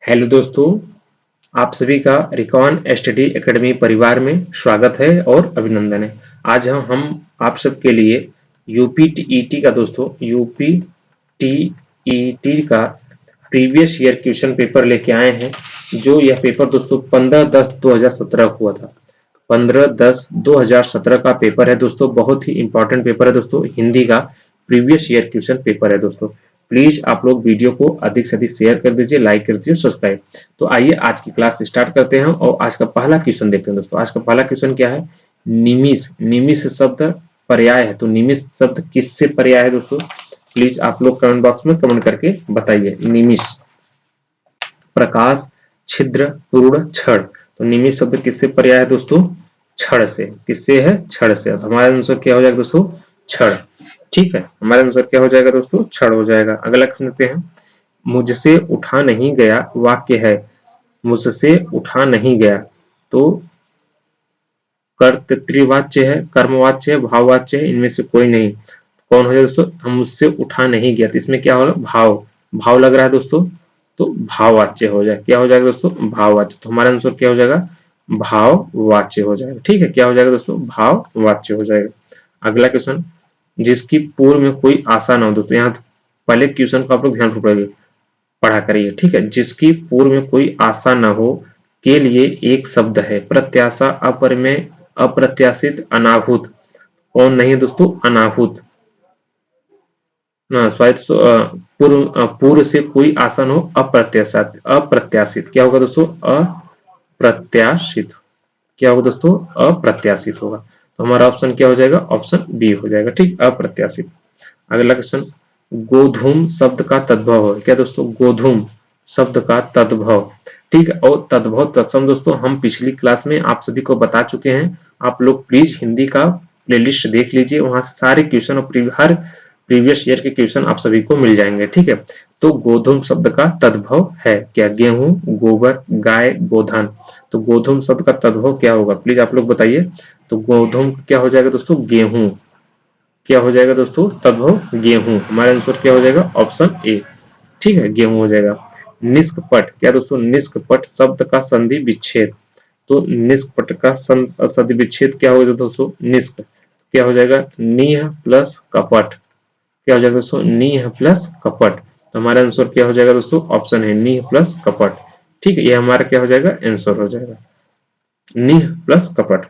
Hello दोस्तों, आप सभी का रिकॉन स्टडी एकेडमी परिवार में स्वागत है और अभिनंदन है। आज हम आप सबके लिए यूपी टीईटी का यूपी टीईटी का प्रीवियस ईयर क्वेश्चन पेपर लेके आए हैं। जो यह पेपर दोस्तों 15/10/2017 हुआ था। 15/10/2017 का पेपर है दोस्तों। बहुत ही इंपॉर्टेंट पेपर है दोस्तों। हिंदी का प्रीवियस ईयर क्वेश्चन पेपर है दोस्तों। प्लीज आप लोग वीडियो को अधिक से अधिक शेयर कर दीजिए, लाइक कर दीजिए, सब्सक्राइब। तो आइए आज की क्लास स्टार्ट करते हैं और आज का पहला क्वेश्चन देखते हैं दोस्तों। आज का पहला क्वेश्चन क्या है? निमिष। निमिष शब्द पर्याय है, तो निमिष शब्द किससे पर्याय है दोस्तों? प्लीज आप लोग कमेंट बॉक्स में कमेंट करके बताइए। निमिष, प्रकाश, छिद्र, पूर्ण, क्षण। तो निमिष शब्द किससे पर्याय है दोस्तों? क्षण से। किससे है? क्षण से। तो हमारा आंसर क्या हो जाएगा दोस्तों? क्षण। ठीक है, हमारा आंसर क्या हो जाएगा दोस्तों? क्षण हो जाएगा। अगला क्वेश्चन देखते हैं। मुझसे उठा नहीं गया वाक्य है। मुझसे उठा नहीं गया तो कर्तृवाच्य है, कर्मवाच्य है, भाववाच्य है, इनमें से कोई नहीं। कौन हो जाएगा दोस्तों? हम मुझसे उठा नहीं गया, तो इसमें क्या होगा? भाव। भाव लग रहा है दोस्तों, तो भाववाच्य हो जाएगा। क्या हो जाएगा दोस्तों? भाववाच्य। तो हमारा आंसर क्या हो जाएगा? भाववाच्य हो जाएगा। ठीक है, क्या हो जाएगा दोस्तों? भाववाच्य हो जाएगा। अगला क्वेश्चन। जिसकी पूर्व में कोई आशा न हो। दोस्तों यहाँ पहले क्वेश्चन को आप लोग ध्यान से पढ़ा करिए। ठीक है, जिसकी पूर्व में कोई आशा न हो के लिए एक शब्द है। प्रत्याशा, अपरिमेय, अप्रत्याशित, अनाहूत। कौन नहीं है दोस्तों? अनाहूत। पूर्व से कोई आशा न हो, अप्रत्याशित। अप्रत्याशित क्या होगा दोस्तों? अप्रत्याशित। क्या होगा दोस्तों? अप्रत्याशित होगा। तो हमारा ऑप्शन क्या हो जाएगा? ऑप्शन बी हो जाएगा। ठीक, अप्रत्याशित। अगला क्वेश्चन। गोधूम शब्द का तद्भव है। क्या दोस्तों? गोधूम शब्द का तद्भव। ठीक है, और तद्भव तत्सम दोस्तों हम पिछली क्लास में आप सभी को बता चुके हैं। आप लोग प्लीज हिंदी का प्लेलिस्ट देख लीजिए, वहां से सारे क्वेश्चन और हर प्रीवियस ईयर के क्वेश्चन आप सभी को मिल जाएंगे। ठीक है, तो गोधूम शब्द का तद्भव है क्या? गेहूं, गोबर, गाय, गोधन। तो गोधूम शब्द का तद्भव क्या होगा? प्लीज आप लोग बताइए। तो गोधूम क्या हो जाएगा दोस्तों? गेहूं। क्या हो जाएगा दोस्तों? तद्भव गेहूं। हमारा आंसर क्या हो जाएगा? Option A. ठीक है, गेहूं हो जाएगा। निष्कपट। क्या दोस्तों? निष्कपट शब्द का संधि विच्छेद। तो निष्कपट का संधि विच्छेद क्या होगा दोस्तों? निष्क। क्या हो जाएगा? नीह प्लस कपट। क्या हो जाएगा दोस्तों? नीह प्लस कपट। तो हमारा आंसर क्या हो जाएगा दोस्तों? ऑप्शन है नीह प्लस कपट। ठीक है, ये हमारा क्या हो जाएगा? आंसर हो जाएगा नीह प्लस कपट।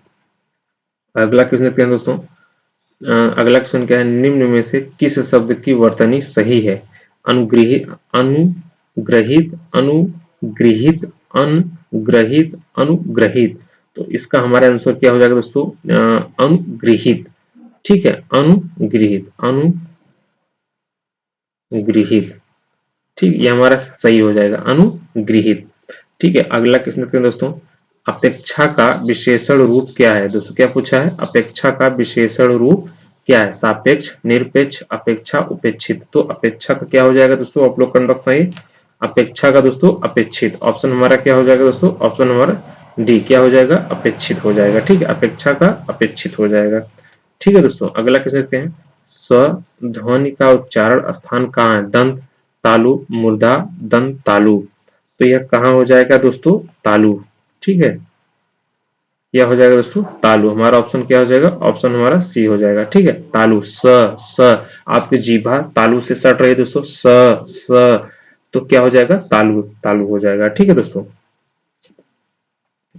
अगला क्वेश्चन देखते हैं दोस्तों। अगला क्वेश्चन क्या है? निम्न में से किस शब्द की वर्तनी सही है? अनुग्रहित, अनुग्रहित, अनुग्रहित, अनुग्रहित, अनुग्रहित। तो इसका हमारा आंसर क्या हो जाएगा दोस्तों? अनुग्रहित। ठीक है, अनुग्रहित, अनुग्रहित। ठीक, ये हमारा सही हो जाएगा, अनुग्रहित। ठीक है, अगला क्वेश्चन देखते हैं दोस्तों। अपेक्षा का विशेषण रूप क्या है? दोस्तों क्या पूछा है? अपेक्षा का विशेषण रूप क्या है? सापेक्ष, निरपेक्ष, अपेक्षा, उपेक्षित। तो अपेक्षा का क्या हो जाएगा दोस्तों? आप लोग कमेंट बॉक्स में अपेक्षा का दोस्तों अपेक्षित। ऑप्शन हमारा क्या हो जाएगा दोस्तों? ऑप्शन हमारा डी क्या हो जाएगा? अपेक्षित हो जाएगा। ठीक है, अपेक्षा का अपेक्षित हो जाएगा। ठीक है दोस्तों, अगला क्वेश्चन देखते हैं। स्वध्वनि का उच्चारण स्थान कहाँ है? दंत, तालु, मूर्धा, दंत, तालु। तो यह कहाँ हो जाएगा दोस्तों? तालु। ठीक है, क्या हो जाएगा दोस्तों? तालु। हमारा ऑप्शन क्या हो जाएगा? ऑप्शन हमारा सी हो जाएगा। ठीक है, तालु। स आपकी जीभा तालु से सट रही है दोस्तों। स तो क्या हो जाएगा? तालु। तालु हो जाएगा। ठीक है दोस्तों,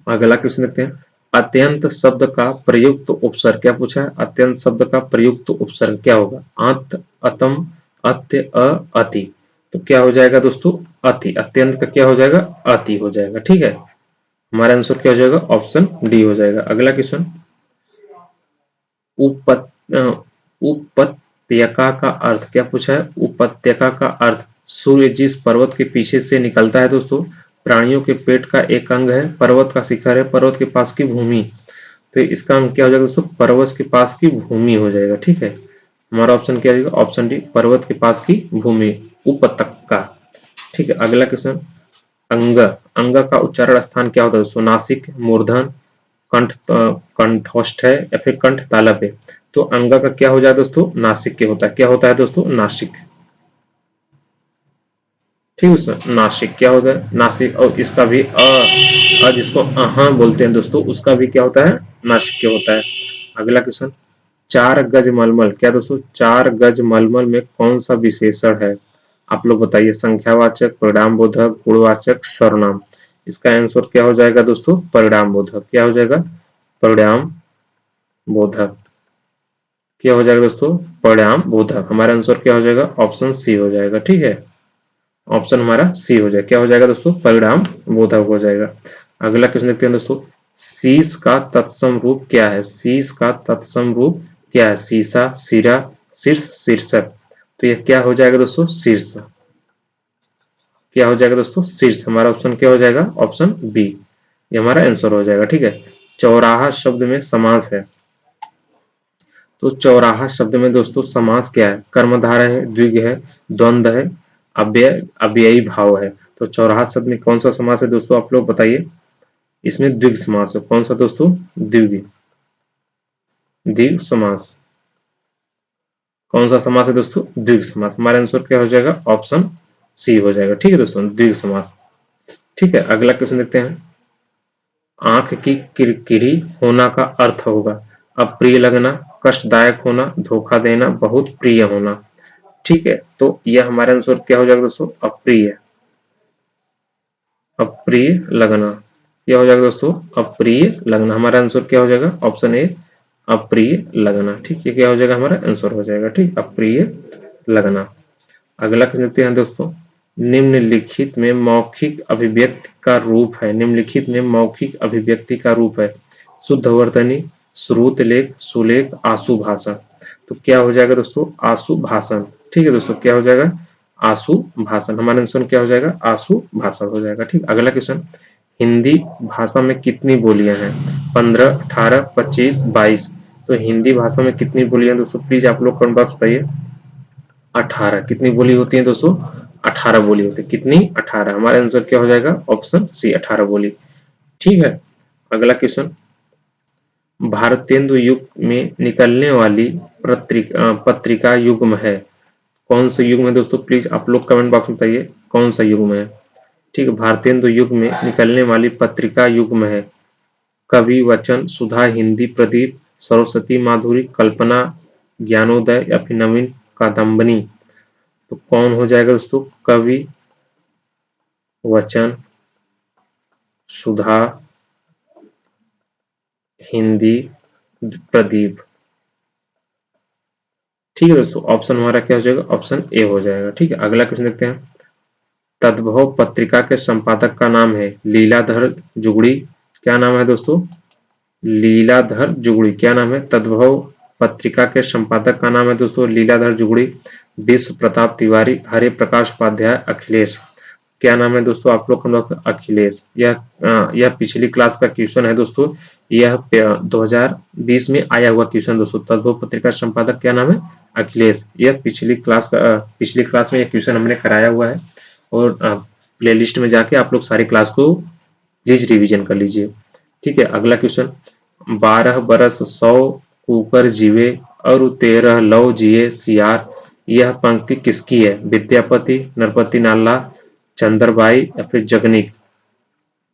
अगला क्वेश्चन देखते हैं। अत्यंत शब्द का प्रयुक्त उपसर्ग। क्या पूछा है? अत्यंत शब्द का प्रयुक्त उपसर्ग क्या होगा? अंत, अतम, अत्य, अति। तो क्या हो जाएगा दोस्तों? अति। अत्यंत का क्या हो जाएगा? अति हो जाएगा। ठीक है, हमारा आंसर क्या हो जाएगा? ऑप्शन डी हो जाएगा। अगला क्वेश्चन। उपत्यका का अर्थ। क्या पूछा है? उपत्यका का अर्थ सूर्य जिस पर्वत के पीछे से निकलता है दोस्तों, प्राणियों के पेट का एक अंग है, पर्वत का शिखर है, पर्वत के पास की भूमि। तो इसका अंग क्या हो जाएगा दोस्तों? पर्वत के पास की भूमि हो जाएगा। ठीक है, हमारा ऑप्शन क्या जाएगा? ऑप्शन डी, पर्वत के पास की भूमि, उपत्यका। ठीक है, अगला क्वेश्चन। अंग। अंग का उच्चारण स्थान क्या होता है दोस्तों? नासिक, मूर्धन, कंठ, कंठोष्ठ है या फिर कंठ तालव्य है। तो अंग का क्या हो जाए दोस्तों? नासिक के होता है। क्या होता है दोस्तों? नासिक। ठीक है दोस्तों, नासिक क्या होता है, नासिक, और इसका भी जिसको अहा बोलते हैं दोस्तों, उसका भी क्या होता है, नासिक होता है। अगला क्वेश्चन, चार गज मलमल, क्या दोस्तों, चार गज मलमल में कौन सा विशेषण है, आप लोग बताइए, संख्यावाचक, परिणाम बोधक, गुणवाचक, सर्वनाम। इसका आंसर क्या हो जाएगा दोस्तों, परिणाम बोधक। क्या हो जाएगा, परिणाम बोधक। क्या हो जाएगा दोस्तों, परिणाम बोधक। हमारा आंसर क्या हो जाएगा, ऑप्शन सी हो जाएगा। ठीक है, ऑप्शन हमारा सी हो जाएगा। क्या हो जाएगा दोस्तों, परिणाम बोधक हो जाएगा। अगला क्वेश्चन देखते हैं दोस्तों, शीश का तत्सम रूप क्या है, शीश का तत्सम रूप क्या है, शीशा, सिरा, शीर्ष, शीर्षक। तो यह क्या हो जाएगा दोस्तों, शीर्ष। क्या हो जाएगा दोस्तों, शीर्ष। हमारा ऑप्शन क्या हो जाएगा, ऑप्शन बी, ये हमारा आंसर हो जाएगा। ठीक है, चौराहा शब्द में समास है, तो चौराहा शब्द में दोस्तों समास क्या है, कर्मधारय है, द्विग है, द्वंद्व है, अव्यय अव्ययी भाव है। तो चौराहा शब्द में कौन सा समास है दोस्तों, आप लोग बताइए। इसमें द्विग समास है, कौन सा दोस्तों, द्विग, द्विग समास। कौन सा समास है दोस्तों, द्विग समास। हमारा आंसर क्या हो जाएगा, ऑप्शन सी हो जाएगा। ठीक है दोस्तों, द्विग समास। ठीक है, अगला क्वेश्चन देखते हैं, आंख की किरकिरी होना का अर्थ होगा अप्रिय लगना, कष्टदायक होना, धोखा देना, बहुत प्रिय होना। ठीक है, तो यह हमारा आंसर क्या हो जाएगा दोस्तों, अप्रिय, अप्रिय लगना। क्या हो जाएगा दोस्तों, अप्रिय लगना। हमारा आंसर क्या हो जाएगा, ऑप्शन ए, अप्रिय लगना। ठीक है, क्या हो जाएगा, हमारा आंसर हो जाएगा। ठीक, अप्रिय लगना। अगला क्वेश्चन देखते हैं दोस्तों, निम्नलिखित में मौखिक अभिव्यक्ति का रूप है, निम्नलिखित में मौखिक अभिव्यक्ति का रूप है, शुद्ध वर्तनी, श्रुत लेख, सुलेख, आशु भाषण। तो क्या हो जाएगा दोस्तों, आशु भाषण। ठीक है दोस्तों, क्या हो जाएगा, आशु भाषण। हमारा आंसर क्या हो जाएगा, आशु भाषण हो जाएगा। ठीक, अगला क्वेश्चन, हिंदी भाषा में कितनी बोलियां हैं, 15, 18, 25, 22। तो हिंदी भाषा में कितनी बोलियां दोस्तों, प्लीज आप लोग कमेंट बॉक्स बताइए। 18, कितनी बोली होती है दोस्तों, 18 बोली होती है। कितनी, 18। हमारा आंसर क्या हो जाएगा, ऑप्शन सी, 18 बोली। ठीक है, अगला क्वेश्चन, भारतेंदु युग में निकलने वाली पत्रिका युग्म है, कौन से युग में दोस्तों, प्लीज आप लोग कमेंट बॉक्स में बताइए कौन सा युग में है। ठीक है, भारतेंदु युग में निकलने वाली पत्रिका युग्म है, कवि वचन, सुधा, हिंदी प्रदीप, सरस्वती माधुरी, कल्पना, ज्ञानोदय, या फिर नवीन कादम्बनी। तो कौन हो जाएगा दोस्तों, कवि वचन, सुधा, हिंदी प्रदीप। ठीक है दोस्तों, ऑप्शन हमारा क्या हो जाएगा, ऑप्शन ए हो जाएगा। ठीक है, अगला क्वेश्चन देखते हैं, तद्भव पत्रिका के संपादक का नाम है लीलाधर जुगड़ी। क्या नाम है दोस्तों, लीलाधर जुगड़ी। क्या नाम है, तद्भव पत्रिका के संपादक का नाम है दोस्तों लीलाधर जुगड़ी, विश्व प्रताप तिवारी, हरे प्रकाश उपाध्याय, अखिलेश। क्या नाम है दोस्तों, आप लोग हम लोग, अखिलेश। यह पिछली क्लास का क्वेश्चन है दोस्तों, यह 2020 में आया हुआ क्वेश्चन दोस्तों। तद्भव पत्रिका संपादक क्या नाम है, अखिलेश। यह पिछली क्लास में यह क्वेश्चन हमने कराया हुआ है, और प्लेलिस्ट में जाके आप लोग सारी क्लास को प्लीज रिवीजन कर लीजिए। ठीक है, अगला क्वेश्चन, 12 बरस 100 कुकर जीवे और 13 लौ जिए सियार। यह पंक्ति किसकी है, विद्यापति, नरपति नाला, चंद्रबाई, या फिर जगनीक।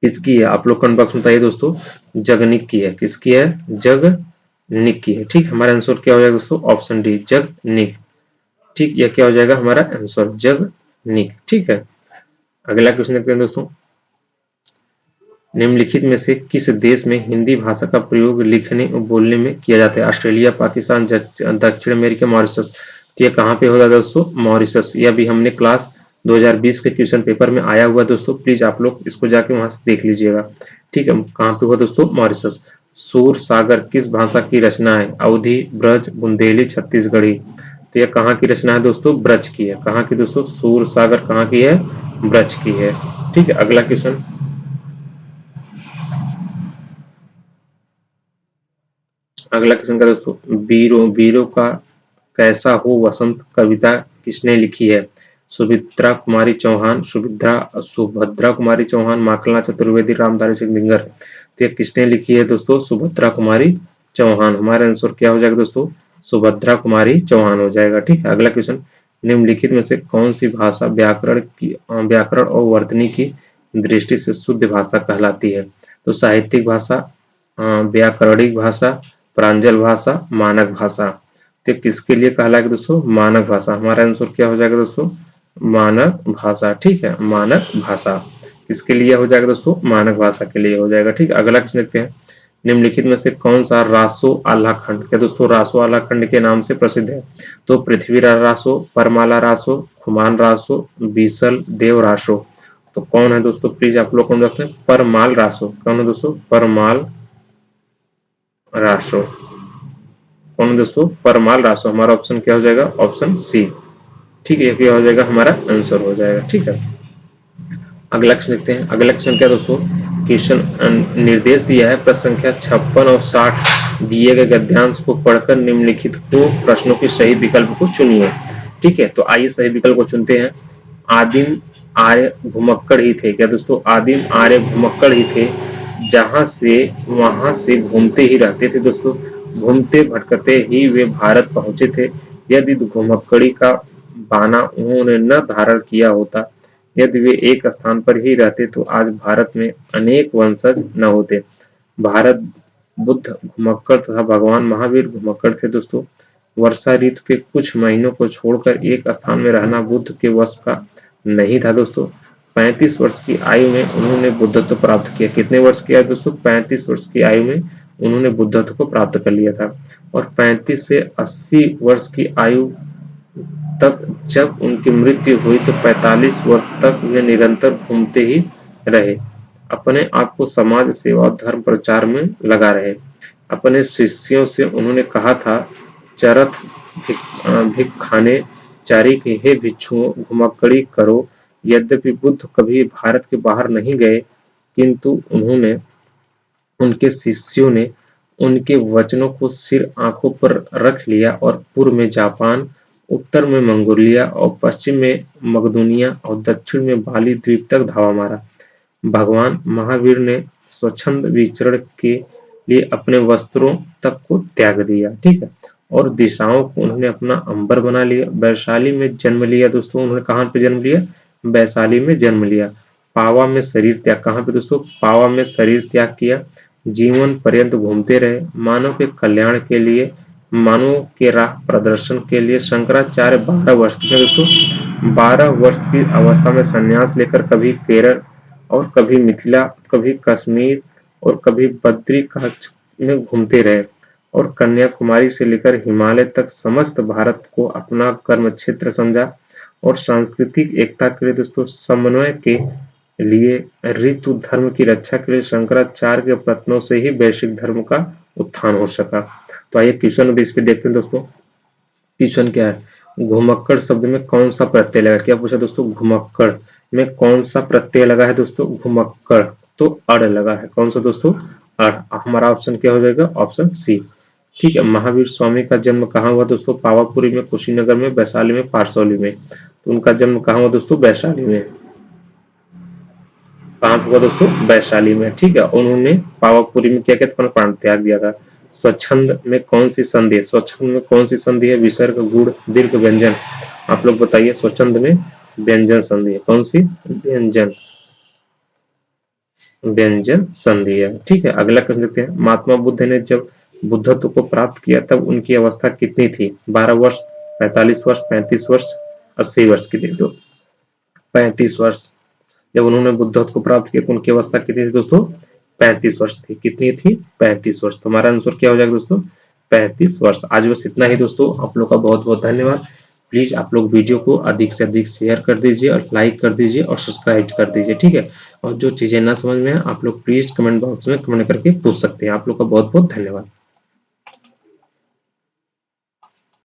किसकी है, आप लोग कमेंट बॉक्स में बताइए दोस्तों। जगनीक की है, किसकी है, जगनीक की है। ठीक, हमारा आंसर क्या हो जाएगा दोस्तों, ऑप्शन डी, जगनीक। ठीक, यह क्या हो जाएगा हमारा आंसर, जगनीक। ठीक है, अगला क्वेश्चन देखते हैं दोस्तों, निम्नलिखित में से किस देश में हिंदी भाषा का प्रयोग लिखने और बोलने में किया जाता है, ऑस्ट्रेलिया, पाकिस्तान, दक्षिण अमेरिका, मॉरिशस। तो ये कहाँ पे होगा दोस्तों, मॉरिशस। यह भी हमने क्लास 2020 के क्वेश्चन पेपर में आया हुआ दोस्तों, प्लीज आप लोग इसको जाके वहां से देख लीजिएगा। ठीक है, कहाँ पे हुआ दोस्तों, मॉरिशस। सूर सागर किस भाषा की रचना है, अवधी, ब्रज, बुंदेली, छत्तीसगढ़ी। तो यह कहाँ की रचना है दोस्तों, ब्रज की है। कहाँ की दोस्तों, सूर सागर कहाँ की है, ब्रज की है। ठीक है, अगला क्वेश्चन, अगला क्वेश्चन का दोस्तों, वीरों वीरों का कैसा हो वसंत कविता किसने लिखी है, सुभित्रा कुमारी चौहान, सुभद्रा कुमारी चौहान, माखनलाल चतुर्वेदी, रामधारी सिंह दिनकर। तो ये किसने लिखी है दोस्तों, सुभद्रा कुमारी चौहान। हमारा आंसर क्या हो जाएगा दोस्तों, सुभद्रा कुमारी चौहान हो जाएगा। ठीक है, अगला क्वेश्चन, निम्नलिखित में से कौन सी भाषा व्याकरण और वर्तनी की दृष्टि से शुद्ध भाषा कहलाती है? तो साहित्यिक भाषा, व्याकरणिक भाषा, प्रांजल भाषा, मानक भाषा। तो किसके लिए कहलाएगा दोस्तों? मानक भाषा। हमारा आंसर क्या हो जाएगा दोस्तों? मानक भाषा। ठीक है, मानक भाषा किसके लिए हो जाएगा दोस्तों? मानक भाषा के लिए हो जाएगा। ठीक है, अगला क्वेश्चन देखते हैं। निम्नलिखित में से कौन सा रासो आल्हाखंड, क्या दोस्तों रासो आल्हाखंड के नाम से प्रसिद्ध है? तो पृथ्वीराज रासो, परमाला रासो, खुमान रासो, बीसल देव रासो। तो कौन है दोस्तों? प्लीज आप लोग कौन रखते हैं? परमाल रासो। कौन है दोस्तों? परमाल रासो। कौन है दोस्तों? परमाल रासो। हमारा ऑप्शन क्या हो जाएगा? Option C. ठीक है, ये क्या हो जाएगा? हमारा आंसर हो जाएगा। ठीक है, अगला क्वेश्चन देखते हैं। अगला क्वेश्चन क्या दोस्तों? क्वेश्चन निर्देश दिया है प्रश्न संख्या 56 और 60 दिए गए गद्यांश को पढ़कर निम्नलिखित को प्रश्नों के सही विकल्प को चुनिए। ठीक है, तो आइए सही विकल्प को चुनते हैं। आदिम आर्य घुमक्कड़ ही थे। क्या दोस्तों? आदिम आर्य घुमक्कड़ ही थे, जहां से वहां से घूमते ही रहते थे दोस्तों। घूमते भटकते ही वे भारत पहुंचे थे। यदि घुमक्कड़ी का बाना उन्होंने न धारण किया होता, यदि वे एक स्थान पर ही रहते तो आज भारत में अनेक वंशज न होते। भारत बुद्ध घुमक्कड़ तथा भगवान महावीर घुमक्कड़ थे दोस्तों। वर्षा ऋतु के कुछ महीनों को छोड़कर एक स्थान में रहना बुद्ध के वश का नहीं था दोस्तों। 35 वर्ष की आयु में उन्होंने बुद्धत्व प्राप्त किया। कितने वर्ष की आयु दोस्तों? 35 वर्ष की आयु में उन्होंने बुद्धत्व को प्राप्त कर लिया था। और 35 से 80 वर्ष की आयु तक जब उनकी मृत्यु हुई तो 45 वर्ष तक वे निरंतर घूमते ही रहे। अपने आप को समाज सेवा और धर्म प्रचार में लगा रहे। अपने शिष्यों से उन्होंने कहा था, चरथ भिख खाने चारी के हे भिक्षुओं घुमक्कड़ी करो। यद्यपि बुद्ध कभी भारत के बाहर नहीं गए, किंतु उनके शिष्यों ने उनके वचनों को सिर आंखों पर रख लिया और पूर्व में जापान, उत्तर में मंगोलिया और पश्चिम में मकदूनिया और दक्षिण में बाली द्वीप तक धावा मारा। भगवान महावीर ने स्वच्छंद विचरण के लिए अपने वस्त्रों तक को त्याग दिया। ठीक है, और दिशाओं को उन्होंने अपना अंबर बना लिया। वैशाली में जन्म लिया दोस्तों। उन्होंने कहाँ पे जन्म लिया? वैशाली में जन्म लिया। पावा में शरीर त्याग, कहाँ पे दोस्तों? पावा में शरीर त्याग किया। जीवन पर्यंत घूमते रहे। मानव के कल्याण के लिए, मानव के राह प्रदर्शन के लिए शंकराचार्य 12 वर्ष के थे दोस्तों। 12 वर्ष की अवस्था में संन्यास लेकर कभी केरल और कभी मिथिला, कभी कश्मीर और कभी बद्रिकाश्रम में घूमते रहे और कन्याकुमारी से लेकर हिमालय तक समस्त भारत को अपना कर्म क्षेत्र समझा। और सांस्कृतिक एकता के लिए दोस्तों, समन्वय के लिए, ऋतु धर्म की रक्षा के लिए शंकराचार्य के प्रयत्नों से ही वैश्विक धर्म का उत्थान हो सका। तो आइए क्वेश्चन भी इस पे देखते हैं दोस्तों। क्वेश्चन क्या है? घुमक्कड़ शब्द में कौन सा प्रत्यय लगा? क्या पूछा दोस्तों? घुमक्कड़ में कौन सा प्रत्यय लगा है दोस्तों? घुमक्कड़, तो अड़ लगा है। कौन सा दोस्तों? अड़। हमारा ऑप्शन क्या हो जाएगा? Option C. ठीक है, महावीर स्वामी का जन्म कहाँ हुआ दोस्तों? पावापुरी में, कुशीनगर में, वैशाली में, पारसौली में। तो उनका जन्म कहाँ हुआ दोस्तों? वैशाली में। कहाँ हुआ दोस्तों? वैशाली में। ठीक है, उन्होंने पावापुरी में क्या किया था? प्राण त्याग दिया था। स्वच्छंद में कौन सी संधि है? स्वच्छंद में कौन सी संधि है? विसर्ग, गुण, दीर्घ, व्यंजन। आप लोग बताइए। स्वच्छंद में व्यंजन संधि है। कौन सी? व्यंजन, व्यंजन संधि है। ठीक है, अगला क्वेश्चन देखते हैं। महात्मा बुद्ध ने जब बुद्धत्व को प्राप्त किया तब उनकी अवस्था कितनी थी? 12 वर्ष, 45 वर्ष, 35 वर्ष, 80 वर्ष की थी? तो 35 वर्ष। जब उन्होंने बुद्धत्व को प्राप्त किया तो उनकी अवस्था कितनी थी दोस्तों? 35 वर्ष थी। कितनी थी? 35 वर्ष। तो हमारा आंसर क्या हो जाएगा दोस्तों? 35 वर्ष। आज बस इतना ही दोस्तों। आप लोग का बहुत बहुत धन्यवाद। प्लीज आप लोग वीडियो को अधिक से अधिक शेयर कर दीजिए और लाइक कर दीजिए और सब्सक्राइब कर दीजिए। ठीक है, और जो चीजें ना समझ में आए आप लोग प्लीज कमेंट बॉक्स में कमेंट करके पूछ सकते हैं। आप लोग का बहुत बहुत धन्यवाद।